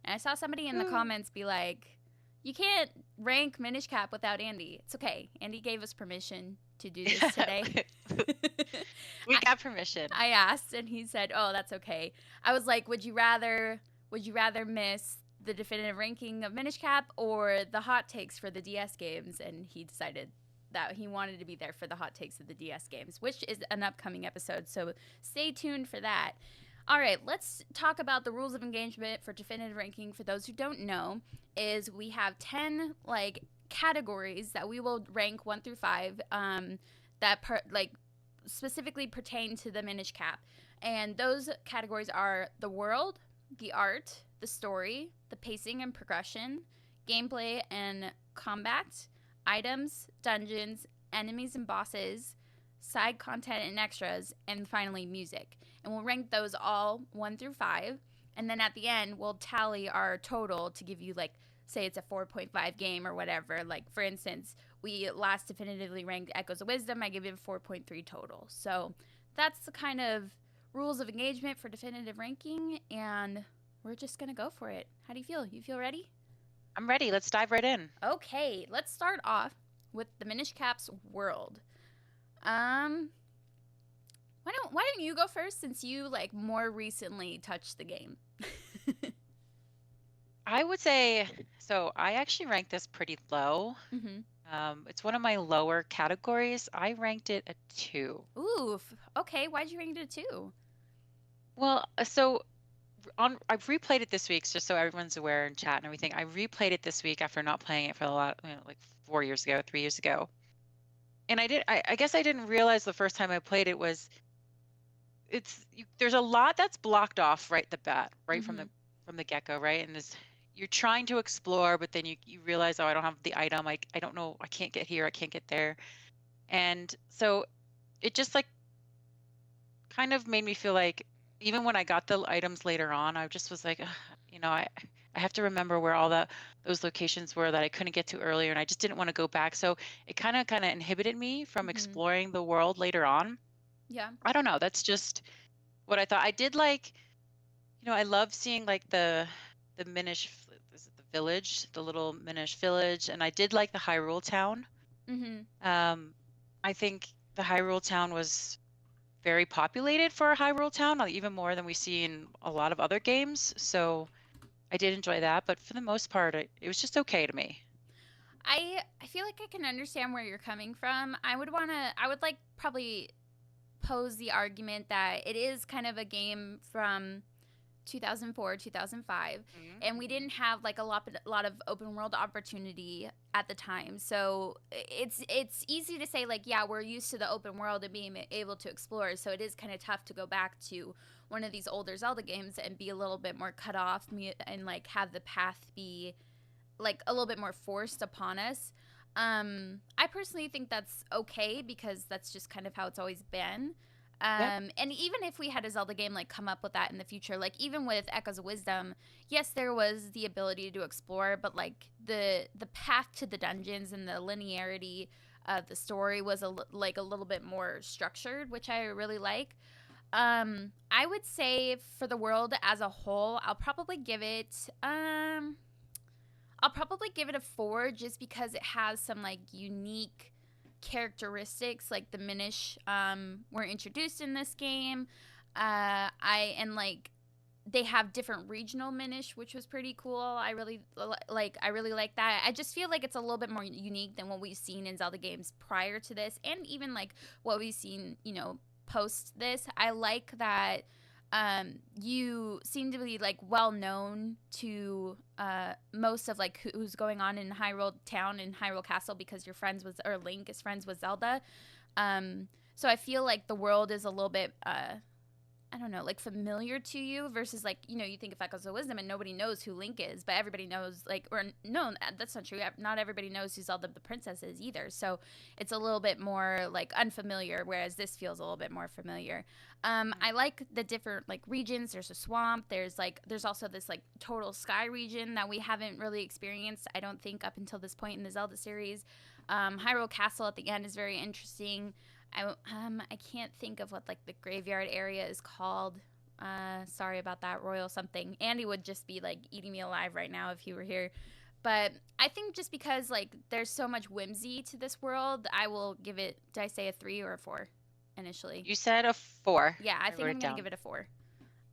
And I saw somebody in the comments be like, you can't rank Minish Cap without Andy. It's okay. Andy gave us permission to do this today. We got permission. I asked, and he said, "Oh, that's okay." I was like, "Would you rather miss the definitive ranking of Minish Cap or the hot takes for the DS games?" And he decided that he wanted to be there for the hot takes of the DS games, which is an upcoming episode. So stay tuned for that. All right, let's talk about the rules of engagement for definitive ranking. For those who don't know, is we have 10 like categories that we will rank 1 through 5 specifically pertain to the Minish Cap. And those categories are the world, the art, the story, the pacing and progression, gameplay and combat, items, dungeons, enemies and bosses, side content and extras, and finally music. And we'll rank those all 1 through 5. And then at the end, we'll tally our total to give you, like, say it's a 4.5 game or whatever. Like, for instance, we last definitively ranked Echoes of Wisdom. I give it a 4.3 total. So that's the kind of rules of engagement for definitive ranking. And we're just going to go for it. How do you feel? You feel ready? I'm ready. Let's dive right in. Okay, let's start off with the Minish Cap's world. Why don't you go first, since you like more recently touched the game? I would say, so I actually ranked this pretty low. Mm-hmm. It's one of my lower categories. I ranked it a 2. Ooh, okay. Why'd you rank it a 2? Well, so I've replayed it this week, just so everyone's aware in chat and everything. I replayed it this week after not playing it for a lot, like 3 years ago. And I guess I didn't realize the first time I played it was, there's a lot that's blocked off right the bat, right Mm-hmm. from the get-go, right? And you're trying to explore, but then you realize, oh, I don't have the item. I don't know. I can't get here. I can't get there. And so it just like kind of made me feel like, even when I got the items later on, I just was like, I have to remember where all those locations were that I couldn't get to earlier, and I just didn't want to go back. So it kind of inhibited me from Mm-hmm. exploring the world later on. Yeah. I don't know. That's just what I thought. I did like, I love seeing like the Minish, is it the village, the little Minish village, and I did like the Hyrule town. Mm-hmm. I think the Hyrule town was very populated for a Hyrule town, even more than we see in a lot of other games. So I did enjoy that, but for the most part, it was just okay to me. I feel like I can understand where you're coming from. I would like probably pose the argument that it is kind of a game from 2004, 2005, and we didn't have like a lot of open world opportunity at the time. So it's easy to say like, yeah, we're used to the open world and being able to explore. So it is kind of tough to go back to one of these older Zelda games and be a little bit more cut off and like have the path be like a little bit more forced upon us. I personally think that's okay because that's just kind of how it's always been. Yep. And even if we had a Zelda game like come up with that in the future, like even with Echoes of Wisdom, yes, there was the ability to explore, but like the path to the dungeons and the linearity of the story was a little bit more structured, which I really like. I would say for the world as a whole, I'll probably give it a 4 just because it has some like unique characteristics, like the Minish were introduced in this game. They have different regional Minish, which was pretty cool. I really like that. I just feel like it's a little bit more unique than what we've seen in Zelda games prior to this, and even like what we've seen, post this. I like that you seem to be like well known to most of like who's going on in Hyrule Town and Hyrule Castle because Link is friends with Zelda. So I feel like the world is a little bit I don't know, like familiar to you versus like, you think of Echoes of Wisdom and nobody knows who Link is, but everybody knows no, that's not true. Not everybody knows who Zelda the princess is either. So it's a little bit more like unfamiliar, whereas this feels a little bit more familiar. I like the different like regions. There's a swamp. There's also this like total sky region that we haven't really experienced, I don't think, up until this point in the Zelda series. Hyrule Castle at the end is very interesting. I can't think of what like the graveyard area is called. Sorry about that, Royal something. Andy would just be like eating me alive right now if he were here. But I think just because like there's so much whimsy to this world, I will give it. Did I say a 3 or a 4 initially? You said a 4. Yeah, I think wrote I'm it gonna down. give it a 4.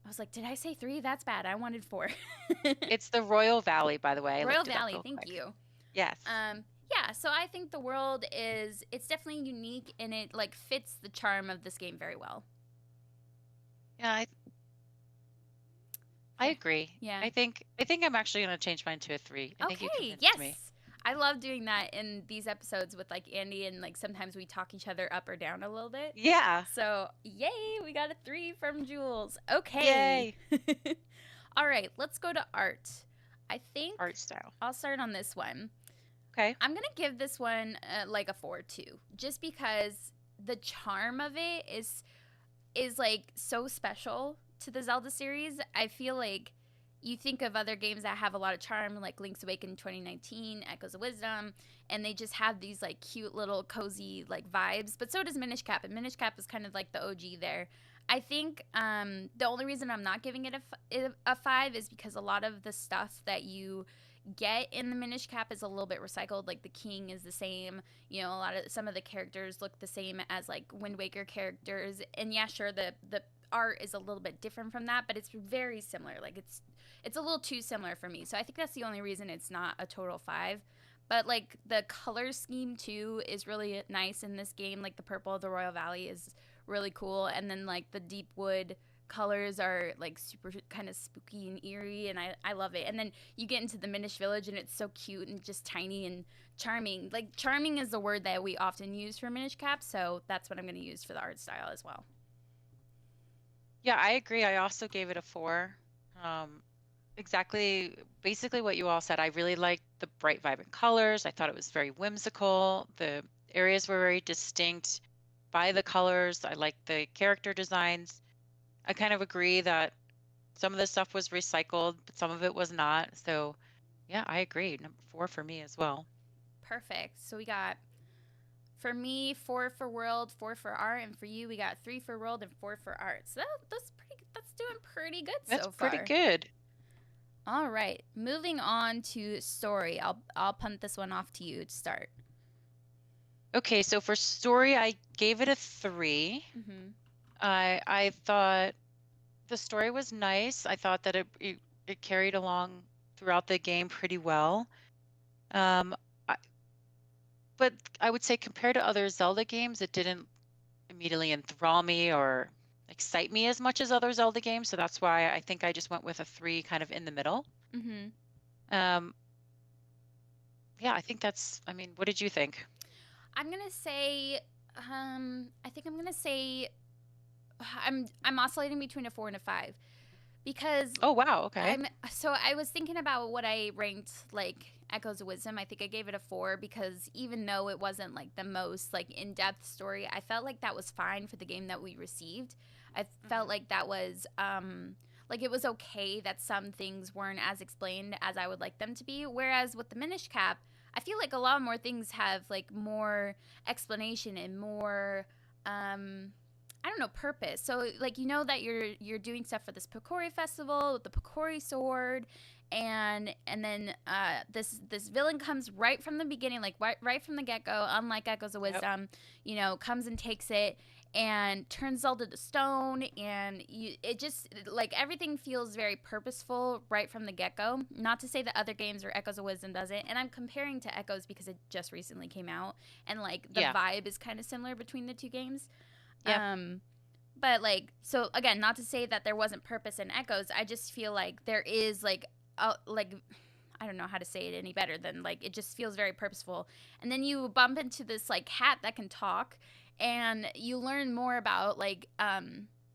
I was like, did I say 3? That's bad. I wanted 4. It's the Royal Valley, by the way. I Royal looked it up Valley, real thank quick. you. Yes. Yeah, so I think the world it's definitely unique and it like fits the charm of this game very well. Yeah, I agree. Yeah. I think I'm actually going to change mine to a 3. I think you Okay, convinced yes. me. I love doing that in these episodes with like Andy and like sometimes we talk each other up or down a little bit. Yeah. So, yay, we got a 3 from Jules. Okay. Yay. All right, let's go to art. I think Art style. I'll start on this one. Okay. I'm going to give this one like a 4 too, just because the charm of it is like so special to the Zelda series. I feel like you think of other games that have a lot of charm, like Link's Awakening 2019, Echoes of Wisdom, and they just have these like cute little cozy like vibes. But so does Minish Cap, and Minish Cap is kind of like the OG there. I think the only reason I'm not giving it a 5 is because a lot of the stuff that you get in the Minish Cap is a little bit recycled. Like the king is the same, you know, some of the characters look the same as like Wind Waker characters, and yeah, sure, the art is a little bit different from that, but it's very similar. Like it's a little too similar for me, so I think that's the only reason it's not a total 5. But like the color scheme too is really nice in this game. Like the purple of the Royal Valley is really cool, and then like the deep wood colors are like super kind of spooky and eerie, and I love it. And then you get into the Minish village and it's so cute and just tiny and charming. Like charming is the word that we often use for Minish Cap, so that's what I'm going to use for the art style as well. Yeah, I agree. I also gave it a 4. Basically what you all said. I really liked the bright, vibrant colors. I thought it was very whimsical. The areas were very distinct by the colors. I liked the character designs. I kind of agree that some of the stuff was recycled, but some of it was not. So, yeah, I agree. Number 4 for me as well. Perfect. So we got, for me, 4 for world, 4 for art, and for you, we got 3 for world and 4 for art. So that's doing pretty good so far. That's pretty good. All right, moving on to story. I'll punt this one off to you to start. Okay, so for story, I gave it a 3. Mm-hmm. I thought the story was nice. I thought that it carried along throughout the game pretty well. But I would say compared to other Zelda games, it didn't immediately enthrall me or excite me as much as other Zelda games. So that's why I think I just went with a 3 kind of in the middle. Mm-hmm. Yeah, I think that's, I mean, what did you think? I'm going to say, I think I'm going to say, I'm oscillating between a 4 and a 5 because oh wow, okay. So I was thinking about what I ranked like Echoes of Wisdom. I think I gave it a 4 because even though it wasn't like the most like in-depth story, I felt like that was fine for the game that we received. I felt like that was like it was okay that some things weren't as explained as I would like them to be, whereas with the Minish Cap, I feel like a lot more things have like more explanation and more I don't know, purpose. So like you know that you're doing stuff for this Pokori festival with the Pokori sword, and then this villain comes right from the beginning, like right from the get go. Unlike Echoes of Wisdom, you know, comes and takes it and turns Zelda to stone, and it just like everything feels very purposeful right from the get go. Not to say that other games or Echoes of Wisdom doesn't, and I'm comparing to Echoes because it just recently came out, and like the vibe is kind of similar between the two games. Yeah. But like, so again, not to say that there wasn't purpose in Echoes. I just feel like there is like I don't know how to say it any better than like it just feels very purposeful. And then you bump into this like hat that can talk, and you learn more about like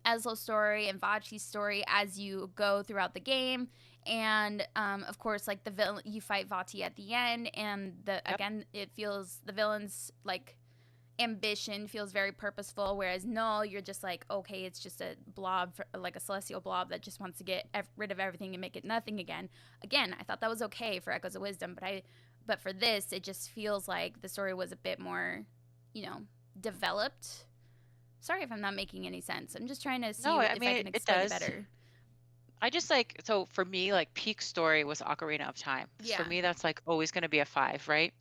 Ezlo's story and Vachi's story as you go throughout the game. And of course, like the villain, you fight Vati at the end, and again, it feels the villain's like ambition feels very purposeful, whereas no, you're just like, okay, it's just a blob, like a celestial blob that just wants to get rid of everything and make it nothing again. I thought that was okay for Echoes of Wisdom, but for this, it just feels like the story was a bit more, you know, developed. Sorry if I'm not making any sense. I'm just trying to see No, I if I mean can it explain it does. better. I just like, so for me, like peak story was Ocarina of Time. 'Cause for Yeah. me, that's like always going to be a 5, right?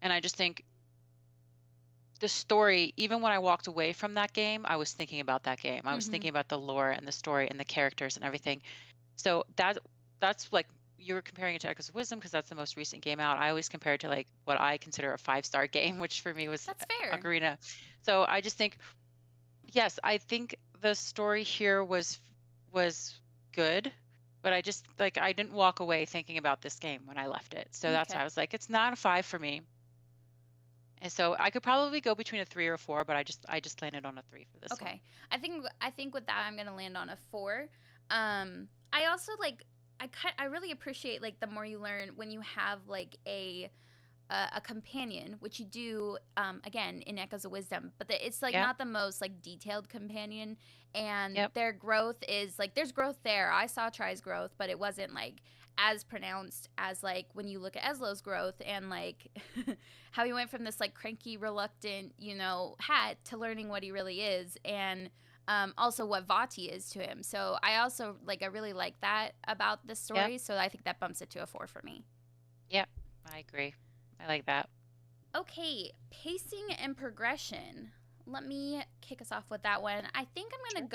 And I just think the story, even when I walked away from that game, I was thinking about that game. I was Mhm. thinking about the lore and the story and the characters and everything. So that's like you were comparing it to Echoes of Wisdom because that's the most recent game out. I always compare it to like what I consider a 5-star game, which for me was That's fair. Ocarina. So I just think, yes, I think the story here was good, but I just like I didn't walk away thinking about this game when I left it. So that's why Okay. I was like, it's not a 5 for me. And so I could probably go between a 3 or a 4, but I just landed on a 3 for this one. Okay. I think with that I'm gonna land on a 4. I also like I really appreciate like the more you learn when you have like a companion, which you do again in Echoes of Wisdom, but it's like Yep. not the most like detailed companion, and Yep. their growth is like there's growth there. I saw Tri's growth, but it wasn't like as pronounced as like when you look at Eslo's growth and like how he went from this like cranky, reluctant, hat to learning what he really is, and also what Vati is to him. So I also like I really like that about the Yep. story. So I think that bumps it to a 4 for me. Yep. I agree. I like that. Okay, pacing and progression. Let me kick us off with that one. Sure. I think I'm gonna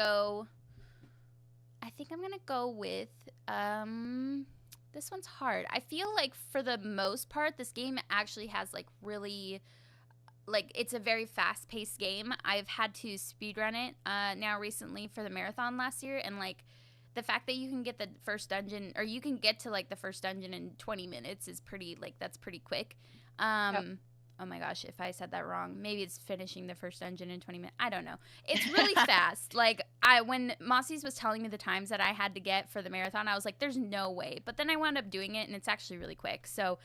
go with this one's hard. I feel like for the most part this game actually has like really like it's a very fast-paced game. I've had to speedrun it now recently for the marathon last year, and like the fact that you can get the first dungeon or you can get to like the first dungeon in 20 minutes is pretty like that's pretty quick. Yep. Oh my gosh, if I said that wrong, maybe it's finishing the first dungeon in 20 minutes. I don't know. It's really fast. Like when Mossy's was telling me the times that I had to get for the marathon, I was like, "There's no way." But then I wound up doing it, and it's actually really quick. So,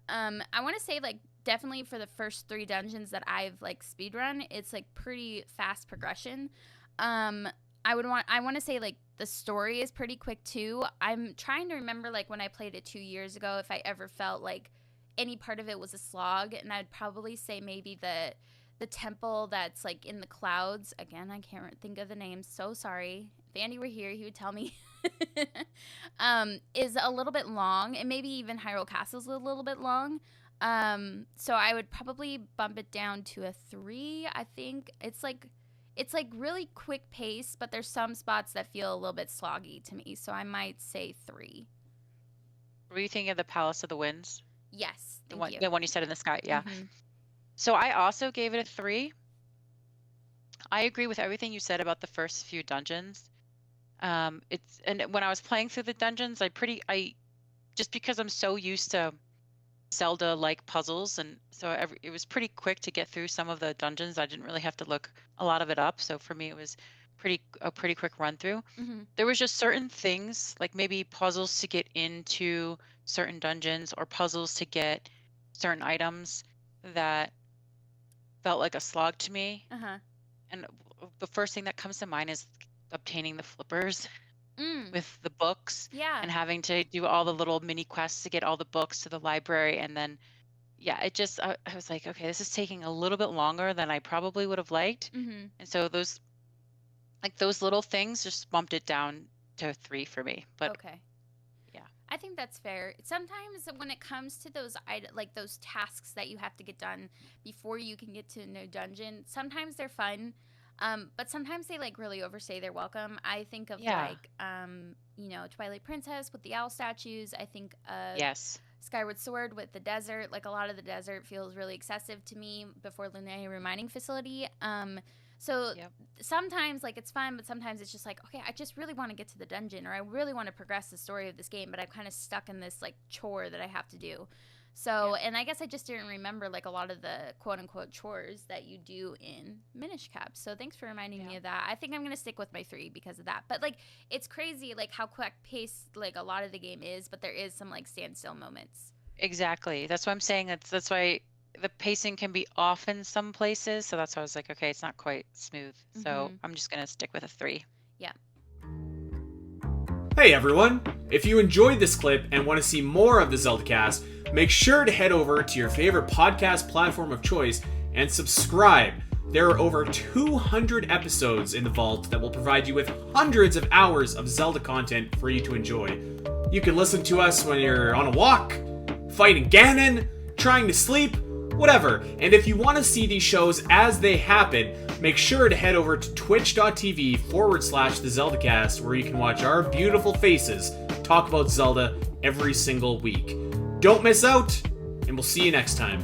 I want to say like definitely for the first 3 dungeons that I've like speedrun, it's like pretty fast progression. I want to say like the story is pretty quick too. I'm trying to remember like when I played it 2 years ago if I ever felt like any part of it was a slog, and I'd probably say maybe the temple that's like in the clouds. Again, I can't think of the name. So sorry. If Andy were here, he would tell me. Is a little bit long, and maybe even Hyrule Castle's a little bit long. So I would probably bump it down to a 3. I think it's like really quick pace, but there's some spots that feel a little bit sloggy to me. So I might say 3. Were you thinking of the Palace of the Winds? Yes, The thank one, you. the one you said in the sky? Yeah. Mm-hmm. So I also gave it a 3. I agree with everything you said about the first few dungeons. And when I was playing through the dungeons, I just because I'm so used to Zelda like puzzles, and so it was pretty quick to get through some of the dungeons. I didn't really have to look a lot of it up, so for me it was a pretty quick run through. Mm-hmm. There was just certain things like maybe puzzles to get into certain dungeons or puzzles to get certain items that felt like a slog to me. Uh-huh. And the first thing that comes to mind is obtaining the flippers Mm. with the books Yeah. and having to do all the little mini quests to get all the books to the library. And then, yeah, I was like, okay, this is taking a little bit longer than I probably would have liked. Mm-hmm. And so those little things just bumped it down to a 3 for me. But Okay. yeah, I think that's fair. Sometimes when it comes to those like those tasks that you have to get done before you can get to a new dungeon, sometimes they're fun. But sometimes they like really overstay their welcome. I think of yeah, like Twilight Princess with the owl statues. I think of yes, Skyward Sword with the desert. Like a lot of the desert feels really excessive to me before Lunae Remining Facility. So yep, sometimes like it's fun, but sometimes it's just like, okay, I just really want to get to the dungeon, or I really want to progress the story of this game, but I'm kind of stuck in this like chore that I have to do. So, yep, and I guess I just didn't remember like a lot of the quote unquote chores that you do in Minish Cap. So thanks for reminding me yeah, of that. I think I'm gonna stick with my 3 because of that. But like, it's crazy like how quick paced like a lot of the game is, but there is some like standstill moments. exactly. That's what I'm saying. That's why the pacing can be off in some places. So that's why I was like, okay, it's not quite smooth. So Mm-hmm. I'm just gonna stick with a 3. Yeah. Hey everyone! If you enjoyed this clip and want to see more of the Zelda Cast, make sure to head over to your favorite podcast platform of choice and subscribe There are over 200 episodes in the vault that will provide you with hundreds of hours of Zelda content for you to enjoy. You can listen to us when you're on a walk, fighting Ganon, trying to sleep, whatever. And if you want to see these shows as they happen, make sure to head over to twitch.tv/the Zelda Cast, where you can watch our beautiful faces talk about Zelda every single week. Don't miss out, and we'll see you next time.